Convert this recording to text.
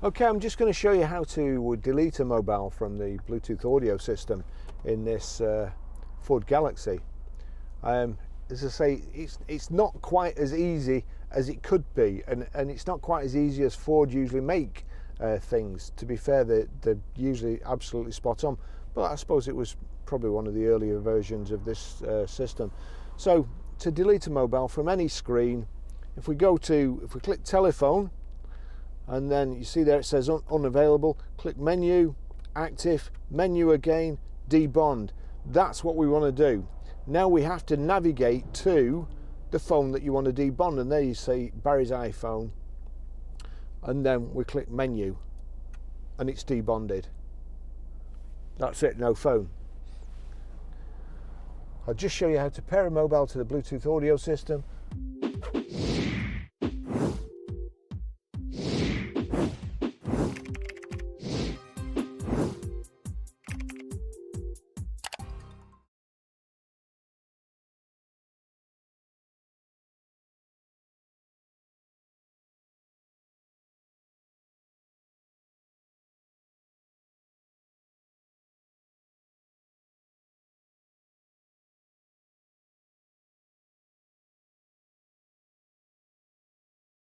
Okay, I'm just going to show you how to delete a mobile from the Bluetooth audio system in this Ford Galaxy. As I say, it's not quite as easy as it could be, and it's not quite as easy as Ford usually make things. To be fair, they're usually absolutely spot on, but I suppose it was probably one of the earlier versions of this system. So to delete a mobile from any screen, if we click telephone, and then you see there it says unavailable, click menu, active, menu again, debond. That's what we want to do. Now we have to navigate to the phone that you want to debond, and there you see Barry's iPhone, and then we click menu and it's debonded. That's it, no phone. I'll just show you how to pair a mobile to the Bluetooth audio system.